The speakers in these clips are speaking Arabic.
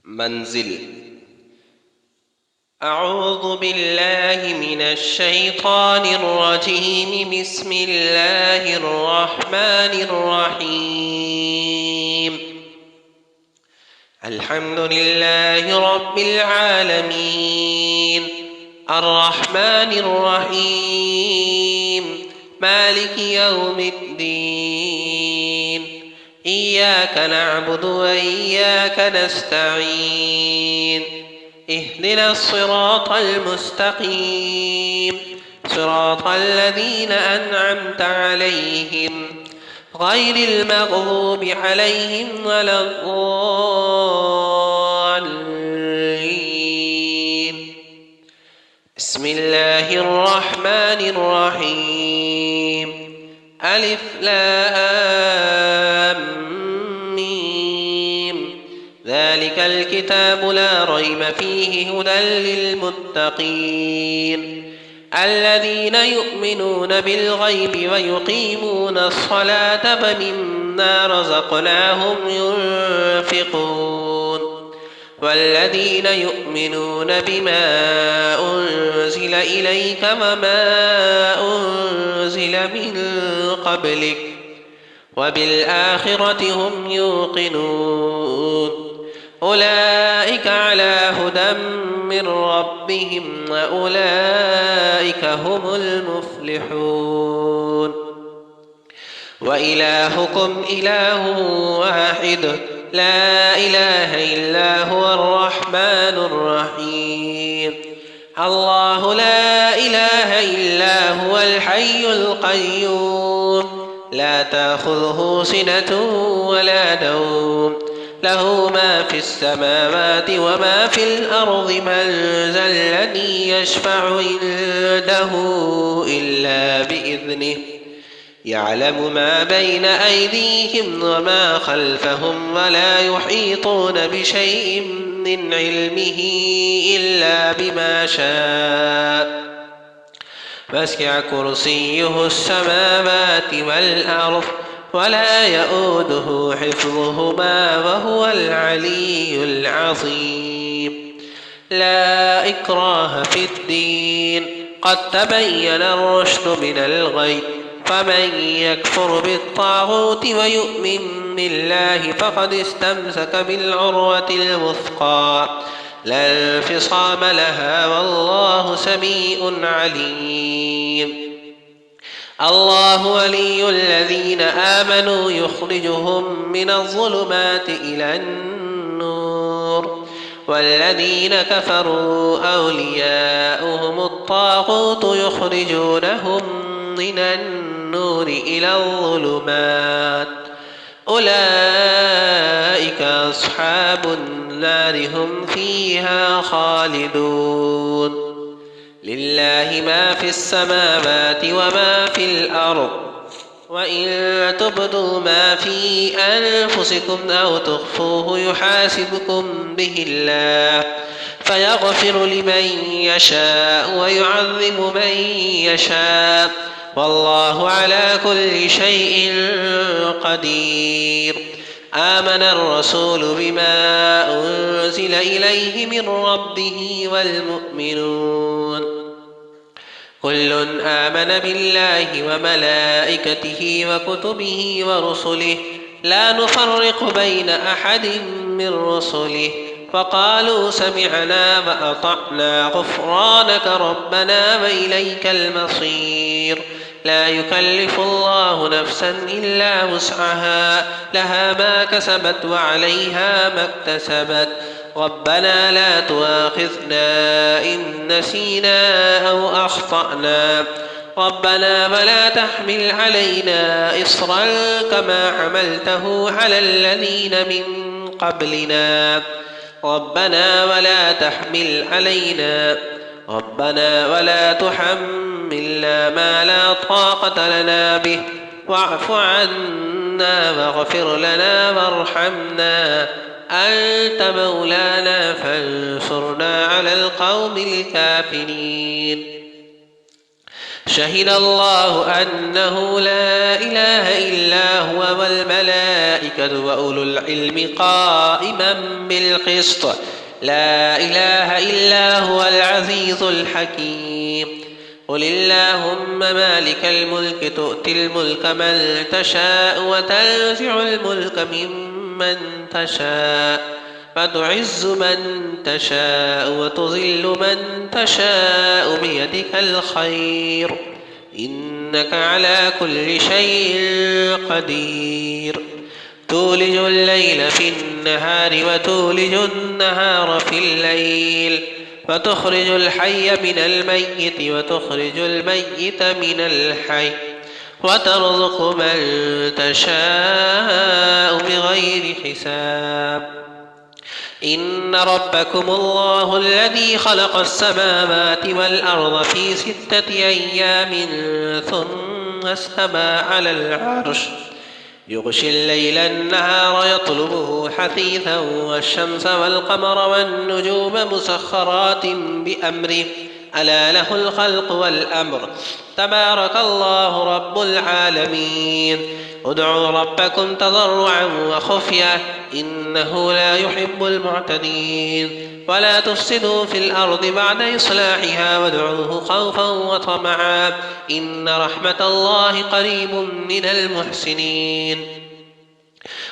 منزل. أعوذ بالله من الشيطان الرجيم. بسم الله الرحمن الرحيم. الحمد لله رب العالمين الرحمن الرحيم مالك يوم الدين. إياك نعبد وإياك نستعين. اهدنا الصراط المستقيم صراط الذين أنعمت عليهم غير المغضوب عليهم ولا الضالين. بسم الله الرحمن الرحيم. ألف لام ميم. ذلك الكتاب لا ريب فيه هدى للمتقين الذين يؤمنون بالغيب ويقيمون الصلاة فمما رزقناهم ينفقون والذين يؤمنون بما أنزل إليك وما أنزل من قبلك وبالآخرة هم يوقنون. أولئك على هدى من ربهم وأولئك هم المفلحون. وإلهكم إله واحد لا إله إلا هو الرحمن الرحيم. الله لا إله إلا هو الحي القيوم لا تأخذه سنة ولا نوم له ما في السماوات وما في الأرض. من ذا الذي يشفع عنده إلا بإذنه يعلم ما بين أيديهم وما خلفهم ولا يحيطون بشيء من علمه إلا بما شاء. وسع كرسيه السماوات والأرض ولا يؤوده حفظهما وهو العلي العظيم. لا إكراه في الدين قد تبين الرشد من الغي. فمن يكفر بالطاغوت ويؤمن بالله فقد استمسك بالعروة الوثقى لا انفصام لها والله سميع عليم. الله ولي الذين آمنوا يخرجهم من الظلمات إلى النور والذين كفروا أولياؤهم الطاغوت يخرجونهم من النور إلى الظلمات. أولئك أصحاب النار هم فيها خالدون. لله ما في السماوات وما في الأرض وإن تبدوا ما في أنفسكم أو تخفوه يحاسبكم به الله فيغفر لمن يشاء ويعذب من يشاء والله على كل شيء قدير. آمن الرسول بما أنزل إليه من ربه والمؤمنون كل آمن بالله وملائكته وكتبه ورسله لا نفرق بين أحد من رسله فقالوا سمعنا وأطعنا غفرانك ربنا وإليك المصير. لا يكلف الله نفسا إلا وسعها لها ما كسبت وعليها ما اكتسبت. ربنا لا تؤاخذنا إن نسينا أو أخطأنا ربنا ولا تحمل علينا إصرا كما حملته على الذين من قبلنا ربنا ولا تحملنا ما لا طاقة لنا به واعف عنا واغفر لنا وارحمنا أنت مولانا فانصرنا على القوم الكافرين. شهد الله أنه لا إله إلا هو والملائكة وأولو العلم قائما بالقسط لا إله إلا هو العزيز الحكيم قل اللهم مالك الملك تؤتي الملك من تشاء وتنزع الملك ممن تشاء فتعز من تشاء وتذل من تشاء بيدك الخير إنك على كل شيء قدير تولج الليل في النهار وتولج النهار في الليل وتخرج الحي من الميت وتخرج الميت من الحي وترزق من تشاء بغير حساب إن ربكم الله الذي خلق السماوات والأرض في 6 أيام ثم استوى على العرش يغشي الليل النهار يطلبه حثيثا والشمس والقمر والنجوم مسخرات بأمره ألا له الخلق والأمر تبارك الله رب العالمين ادعوا ربكم تضرعا وخفية إنه لا يحب المعتدين ولا تفسدوا في الأرض بعد إصلاحها وادعوه خوفا وطمعا إن رحمة الله قريب من المحسنين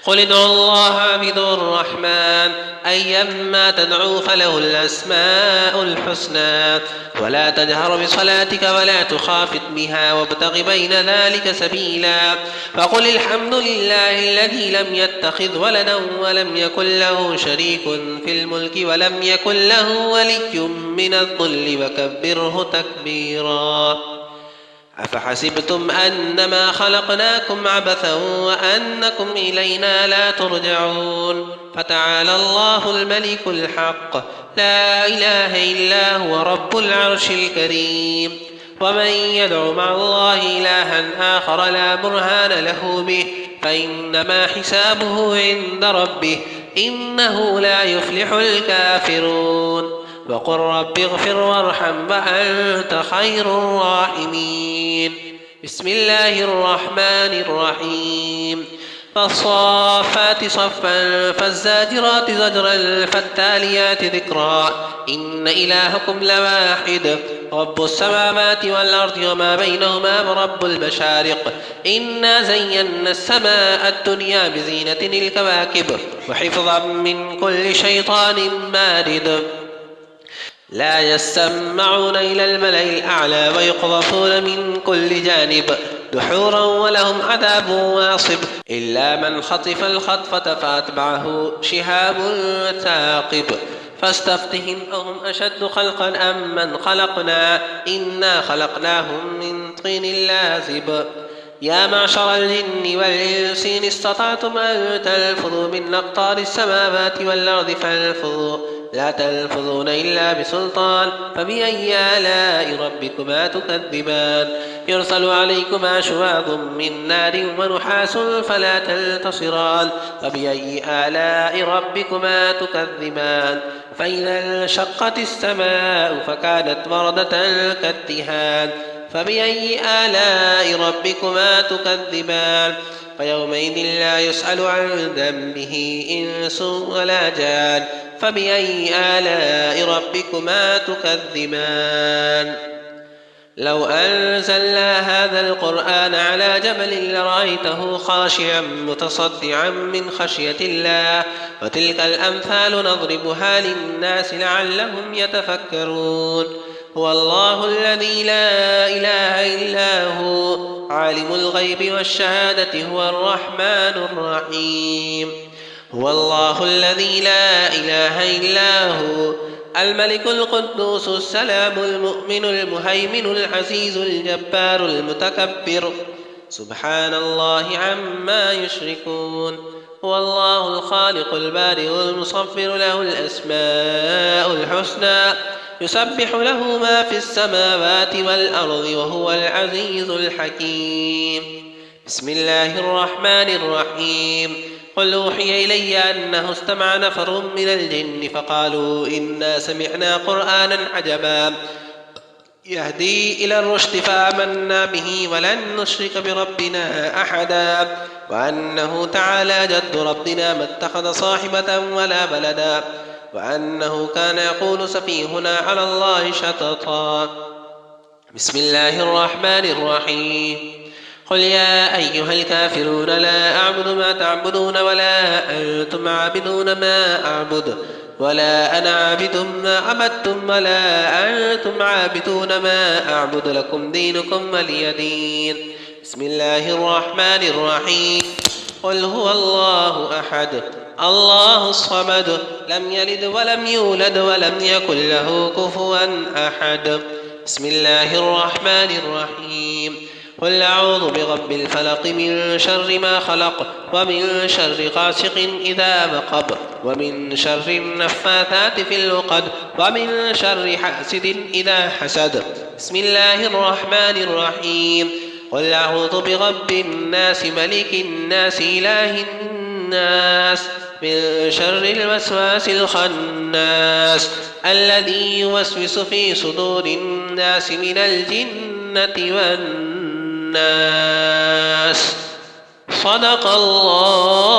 قل ادعوا الله بدعوا الرحمن أيما تدعوا فله الأسماء الحسنى ولا تجهر بصلاتك ولا تخافت بها وابتغ بين ذلك سبيلا فقل الحمد لله الذي لم يتخذ ولدا ولم يكن له شريك في الملك ولم يكن له ولي من الذل وكبره تكبيرا أفحسبتم أنما خلقناكم عبثا وأنكم إلينا لا ترجعون فتعالى الله الملك الحق لا إله إلا هو رب العرش الكريم ومن يدع مع الله إلها آخر لا برهان له به فإنما حسابه عند ربه إنه لا يفلح الكافرون وقل رب اغفر وارحم وأنت خير الراحمين بسم الله الرحمن الرحيم فالصافات صفا فالزاجرات زجرا فالتاليات ذكرا إن إلهكم لواحد رب السماوات والأرض وما بينهما ورب المشارق إنا زينا السماء الدنيا بزينة الكواكب وحفظا من كل شيطان مارد لا يسمعون إلى الملأ الأعلى ويقذفون من كل جانب دحورا ولهم عذاب واصب إلا من خطف الخطفة فأتبعه شهاب ثاقب فاستفتهم أهم أشد خلقا أم من خلقنا إنا خلقناهم من طين لازب يا معشر الجن والإنس إن استطعتم أن تنفذوا من أقطار السماوات والأرض فانفذوا لا تنفذون إلا بسلطان فبأي آلاء ربكما تكذبان يرسل عليكما شواظ من نار ونحاس فلا تنتصران فبأي آلاء ربكما تكذبان فإذا انشقت السماء فكانت وردة كالدهان فبأي آلاء ربكما تكذبان فيومئذ لا يسأل عن ذنبه إنس ولا جان فبأي آلاء ربكما تكذبان لو أنزلنا هذا القرآن على جبل لرأيته خاشعا متصدعا من خشية الله وتلك الأمثال نضربها للناس لعلهم يتفكرون هو الله الذي لا إله إلا هو عالم الغيب والشهادة هو الرحمن الرحيم هو الله الذي لا إله إلا هو الملك القدوس السلام المؤمن المهيمن العزيز الجبار المتكبر سبحان الله عما يشركون هو الله الخالق البارئ المصور له الأسماء الحسنى يسبح له ما في السماوات والأرض وهو العزيز الحكيم بسم الله الرحمن الرحيم قل أوحي إلي أنه استمع نفر من الجن فقالوا إنا سمعنا قرآنا عجبا يهدي إلى الرشد فآمنا به ولن نشرك بربنا أحدا وأنه تعالى جد ربنا ما اتخذ صاحبة ولا بلدا وأنه كان يقول سفيهنا على الله شططا. بسم الله الرحمن الرحيم. قل يا أيها الكافرون لا أعبد ما تعبدون ولا أنتم عابدون ما أعبد ولا أنا عابد ما عبدتم ولا أنتم عابدون ما أعبد لكم دينكم ولي دين. بسم الله الرحمن الرحيم. قل هو الله أحد الله الصمد لم يلد ولم يولد ولم يكن له كفوا أحد. بسم الله الرحمن الرحيم. قل أعوذ برب الفلق من شر ما خلق ومن شر غاسق إذا وقب ومن شر النفاثات في العقد ومن شر حاسد إذا حسد. بسم الله الرحمن الرحيم. قل أعوذ برب الناس ملك الناس إله الناس من شر الوسواس الخناس الذي يوسوس في صدور الناس من الجنة والناس. صدق الله